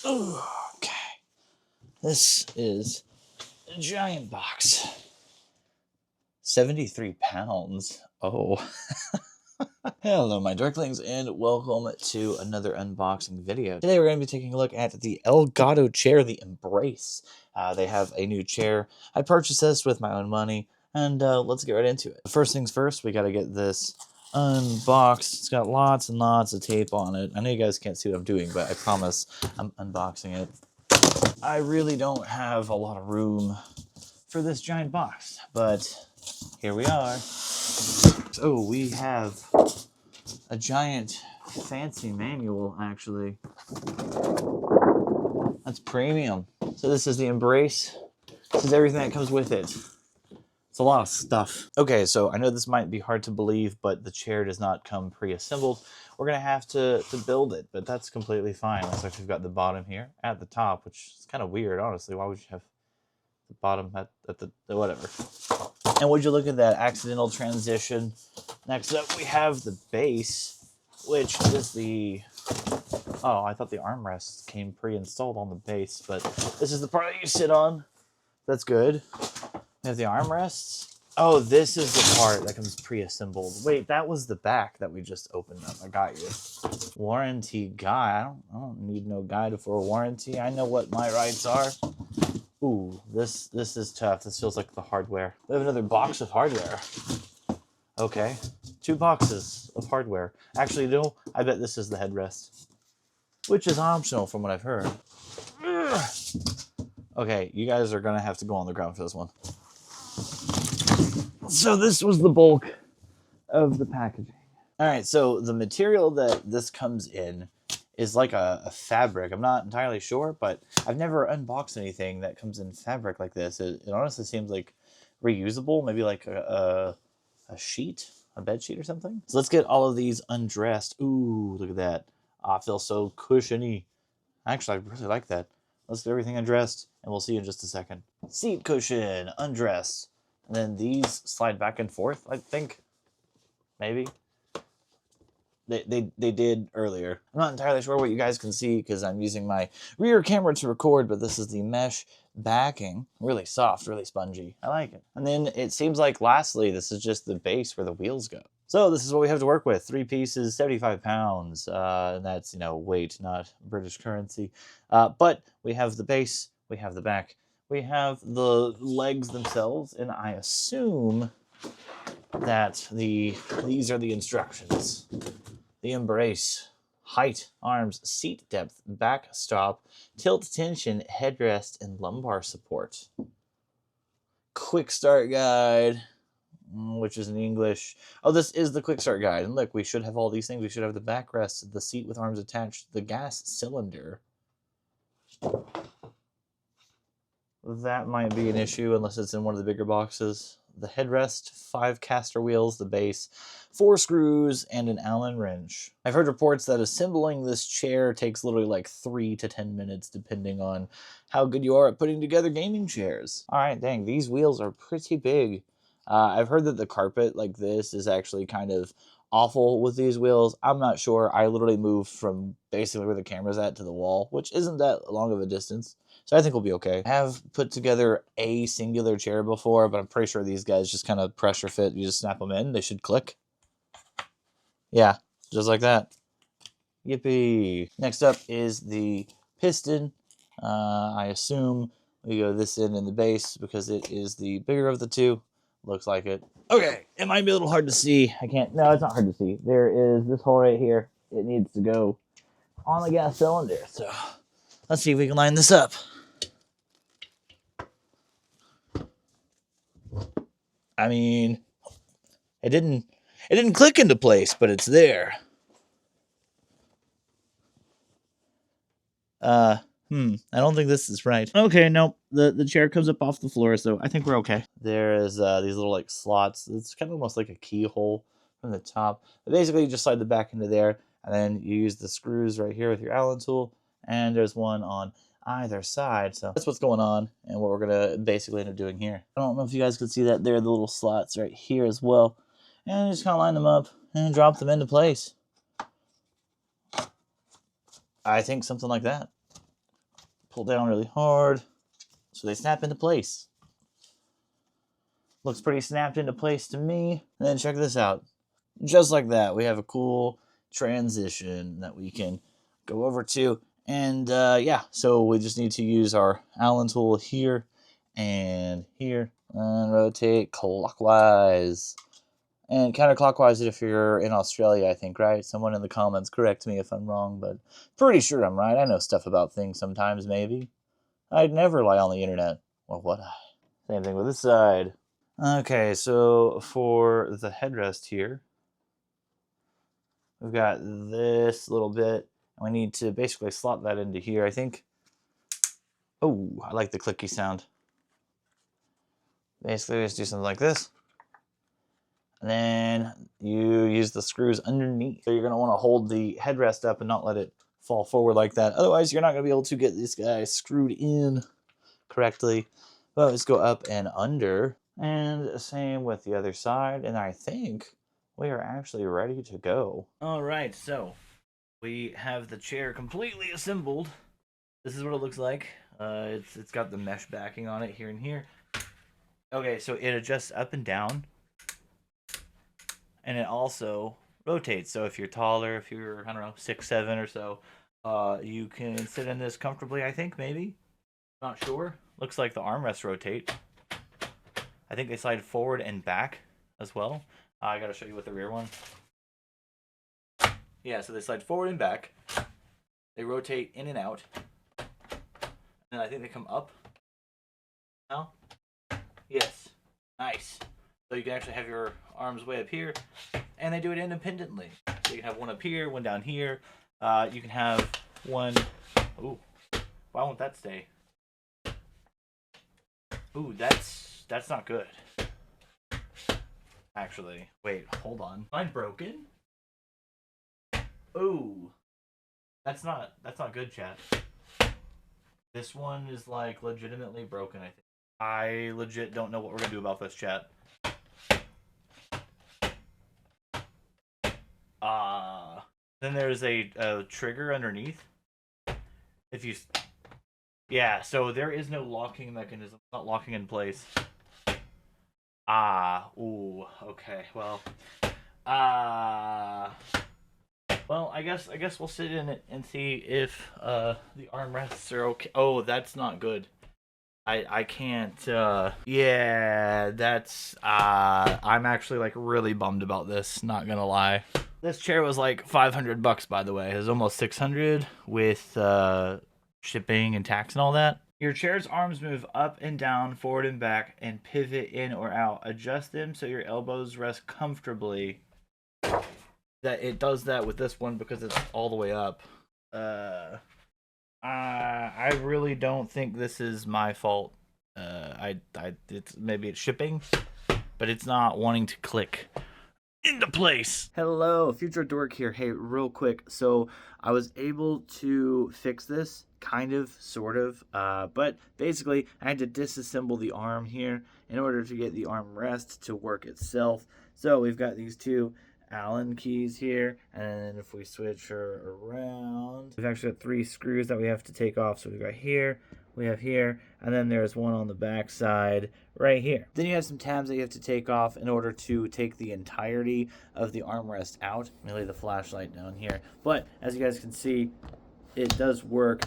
Okay. This is a giant box. 73 pounds. Oh. Hello, my Dorklings, and welcome to another unboxing video. Today we're going to be taking a look at the Elgato chair, the Embrace. They have a new chair. I purchased this with my own money, and let's get right into it. First things first, we got to get this unboxed. It's got lots and lots of tape on it. I know you guys can't see what I'm doing, but I promise I'm unboxing it. I really don't have a lot of room for this giant box, but here we are. Oh, we have a giant fancy manual, actually. That's premium. So this is the Embrace. This is everything that comes with it. It's a lot of stuff. Okay, so I know this might be hard to believe, but the chair does not come pre-assembled. We're gonna have to build it, but that's completely fine. Looks like we've got the bottom here at the top, which is kind of weird, honestly. Why would you have the bottom at the whatever? And would you look at that accidental transition? Next up, we have the base, which is the... Oh, I thought the armrest came pre-installed on the base, but this is the part that you sit on. That's good. We have the armrests. Oh, this is the part that comes pre-assembled. Wait, that was the back that we just opened up. I got you. Warranty guide. I don't need no guide for a warranty. I know what my rights are. Ooh, this is tough. This feels like the hardware. We have another box of hardware. Okay, 2 boxes of hardware. Actually, no, I bet this is the headrest, which is optional from what I've heard. Okay, you guys are gonna have to go on the ground for this one. So this was the bulk of the packaging. All right, so the material that this comes in is like a fabric. I'm not entirely sure, but I've never unboxed anything that comes in fabric like this. It honestly seems like reusable, maybe like a sheet, a bed sheet or something. So let's get all of these undressed. Ooh, look at that. I feel so cushiony. Actually, I really like that. Let's get everything undressed, and we'll see you in just a second. Seat cushion, undressed. And then these slide back and forth, I think. Maybe. They did earlier. I'm not entirely sure what you guys can see because I'm using my rear camera to record, but this is the mesh backing. Really soft, really spongy. I like it. And then it seems like lastly, this is just the base where the wheels go. So this is what we have to work with. 3 pieces, 75 pounds. And that's, weight, not British currency. But we have the base, we have the back, we have the legs themselves, and I assume that these are the instructions. The Embrace: height, arms, seat depth, back stop, tilt tension, headrest, and lumbar support. Quick start guide, which is in English. Oh, this is the quick start guide. And look, we should have all these things. We should have the backrest, the seat with arms attached, the gas cylinder. That might be an issue unless it's in one of the bigger boxes. The headrest, 5 caster wheels, the base, 4 screws, and an Allen wrench. I've heard reports that assembling this chair takes literally like 3 to 10 minutes depending on how good you are at putting together gaming chairs. Alright, dang, these wheels are pretty big. I've heard that the carpet like this is actually kind of awful with these wheels. I'm not sure. I literally moved from basically where the camera's at to the wall, which isn't that long of a distance. So I think we'll be okay. I have put together a singular chair before, but I'm pretty sure these guys just kind of pressure fit. You just snap them in. They should click. Yeah, just like that. Yippee. Next up is the piston. I assume we go this in the base because it is the bigger of the two. Looks like it. Okay, it might be a little hard to see. No, it's not hard to see. There is this hole right here. It needs to go on the gas cylinder. So let's see if we can line this up. I mean, it didn't click into place, but it's there. I don't think this is right. Okay, nope. The chair comes up off the floor, so I think we're okay. There is these little like slots. It's kind of almost like a keyhole from the top. But basically, you just slide the back into there, and then you use the screws right here with your Allen tool, and there's one on either side. So that's what's going on and what we're gonna basically end up doing here. I don't know if you guys can see that there are the little slots right here as well. And just kind of line them up and drop them into place. I think something like that. pull down really hard so they snap into place. Looks pretty snapped into place to me. And then check this out. Just like that, we have a cool transition that we can go over to. And yeah, so we just need to use our Allen tool here and here and rotate clockwise. And counterclockwise if you're in Australia, I think, right? Someone in the comments correct me if I'm wrong, but pretty sure I'm right. I know stuff about things sometimes, maybe. I'd never lie on the internet. Or would I? Same thing with this side. Okay, so for the headrest here, we've got this little bit, and we need to basically slot that into here, I think. Oh, I like the clicky sound. Basically, just do something like this. And then you use the screws underneath. So you're going to want to hold the headrest up and not let it fall forward like that. Otherwise, you're not going to be able to get this guy screwed in correctly. But let's go up and under. And same with the other side. And I think we are actually ready to go. All right, so we have the chair completely assembled. This is what it looks like. It's got the mesh backing on it here and here. Okay, so it adjusts up and down. And it also rotates. So if you're taller, if you're, I don't know, 6'7" or so, you can sit in this comfortably, I think, maybe. Not sure. Looks like the armrests rotate. I think they slide forward and back as well. I gotta show you with the rear one. Yeah, so they slide forward and back. They rotate in and out. And I think they come up. No? Yes. Nice. So you can actually have your arms way up here, and they do it independently. So you can have one up here, one down here. You can have one. Ooh, why won't that stay? Ooh, that's not good. Actually, wait, hold on. Am I broken? Ooh, that's not good, chat. This one is like legitimately broken. I think. I legit don't know what we're gonna do about this, chat. Then there's a trigger underneath. If you, yeah, so there is no locking mechanism, not locking in place. Ooh, okay, well, I guess we'll sit in it and see if the armrests are okay. Oh, that's not good. I can't, yeah, that's, I'm actually, like, really bummed about this, not gonna lie. This chair was, like, $500, by the way. It was almost $600 with, shipping and tax and all that. Your chair's arms move up and down, forward and back, and pivot in or out. Adjust them so your elbows rest comfortably. That it does that with this one because it's all the way up. I really don't think this is my fault. Maybe it's shipping, but it's not wanting to click into place. Hello, Future Dork here. Hey, real quick. So I was able to fix this, kind of, sort of, but basically I had to disassemble the arm here in order to get the armrest to work itself. So we've got these two Allen keys here, and then if we switch her around, we've actually got 3 screws that we have to take off. So we've got here, we have here, and then there's one on the back side right here. Then you have some tabs that you have to take off in order to take the entirety of the armrest out. Let me lay the flashlight down here, but as you guys can see, it does work.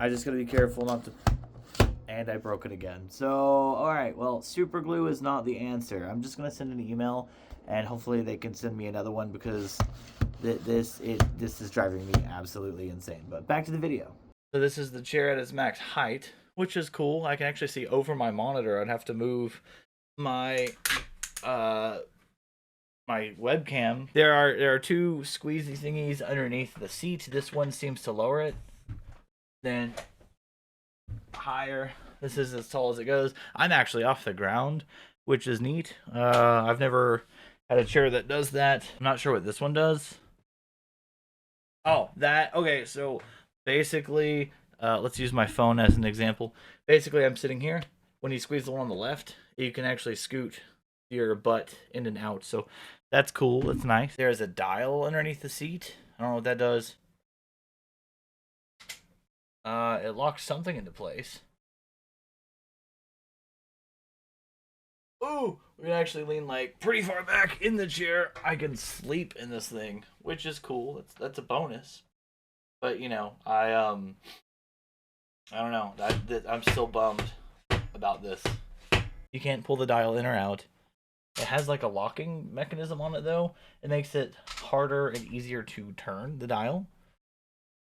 I just gotta be careful not to, and I broke it again. So, alright, well, super glue is not the answer. I'm just going to send an email, and hopefully they can send me another one, because this is driving me absolutely insane. But back to the video. So this is the chair at its max height, which is cool. I can actually see over my monitor. I'd have to move my my webcam. There are 2 squeezy thingies underneath the seat. This one seems to lower it. Then higher. This is as tall as it goes. I'm actually off the ground, which is neat. I've never had a chair that does that. I'm not sure what this one does. Oh, that, okay, so basically, let's use my phone as an example. Basically, I'm sitting here. When you squeeze the one on the left, you can actually scoot your butt in and out. So that's cool. That's nice. There's a dial underneath the seat. I don't know what that does. It locks something into place. Ooh, we can actually lean like pretty far back in the chair. I can sleep in this thing, which is cool. That's a bonus. But you know, I don't know. I'm still bummed about this. You can't pull the dial in or out. It has like a locking mechanism on it though. It makes it harder and easier to turn the dial.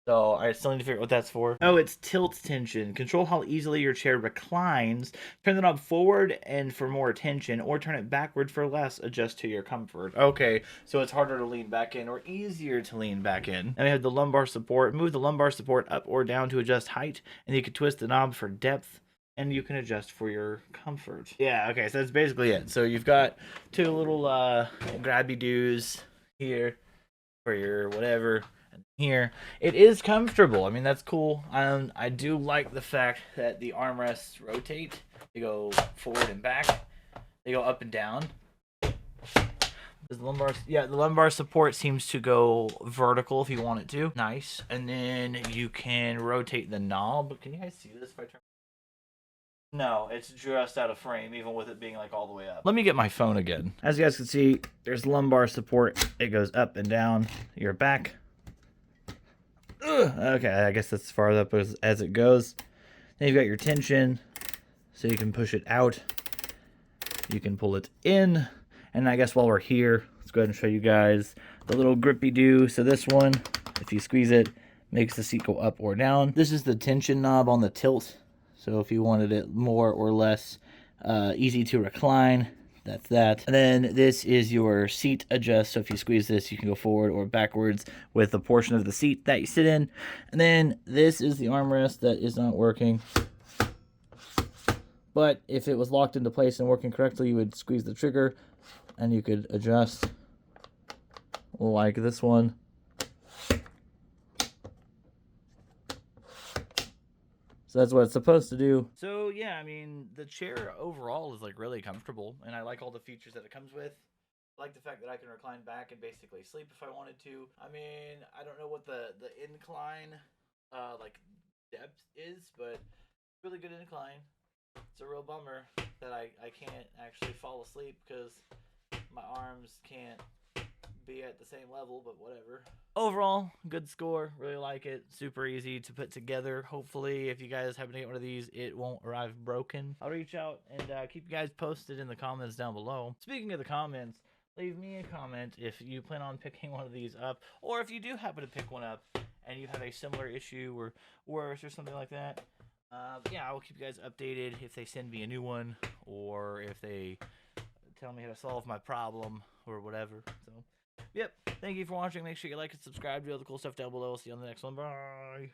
So I still need to figure out what that's for. Oh, it's tilt tension. Control how easily your chair reclines. Turn the knob forward and for more tension, or turn it backward for less. Adjust to your comfort. Okay, so it's harder to lean back in or easier to lean back in. And we have the lumbar support. Move the lumbar support up or down to adjust height, and you can twist the knob for depth, and you can adjust for your comfort. Yeah, okay, so that's basically it. So you've got two little grabby doos here for your whatever. Here it is comfortable. I mean, that's cool. I do like the fact that the armrests rotate. They go forward and back. They go up and down. The lumbar support seems to go vertical if you want it to. Nice. And then you can rotate the knob. Can you guys see this if I turn? No, it's just out of frame, even with it being like all the way up. Let me get my phone again. As you guys can see, there's lumbar support. It goes up and down your back. Okay, I guess that's as far up as it goes. Then you've got your tension, so you can push it out. You can pull it in. And I guess while we're here, let's go ahead and show you guys the little grippy do. So this one, if you squeeze it, makes the seat go up or down. This is the tension knob on the tilt. So if you wanted it more or less easy to recline, that's that. And then this is your seat adjust. So if you squeeze this, you can go forward or backwards with the portion of the seat that you sit in. And then this is the armrest that is not working. But if it was locked into place and working correctly, you would squeeze the trigger and you could adjust like this one. So that's what it's supposed to do. So yeah, I mean, the chair overall is like really comfortable, and I like all the features that it comes with. I like the fact that I can recline back and basically sleep if I wanted to. I mean, I don't know what the incline like depth is, but really good incline. It's a real bummer that I can't actually fall asleep because my arms can't be at the same level, but whatever. Overall, good score. Really like it. Super easy to put together. Hopefully, if you guys happen to get one of these, it won't arrive broken. I'll reach out and keep you guys posted in the comments down below. Speaking of the comments, leave me a comment if you plan on picking one of these up, or if you do happen to pick one up and you have a similar issue or worse or something like that. Yeah, I will keep you guys updated if they send me a new one or if they tell me how to solve my problem or whatever. So, yep. Thank you for watching. Make sure you like and subscribe. Do all the cool stuff down below. I'll see you on the next one. Bye.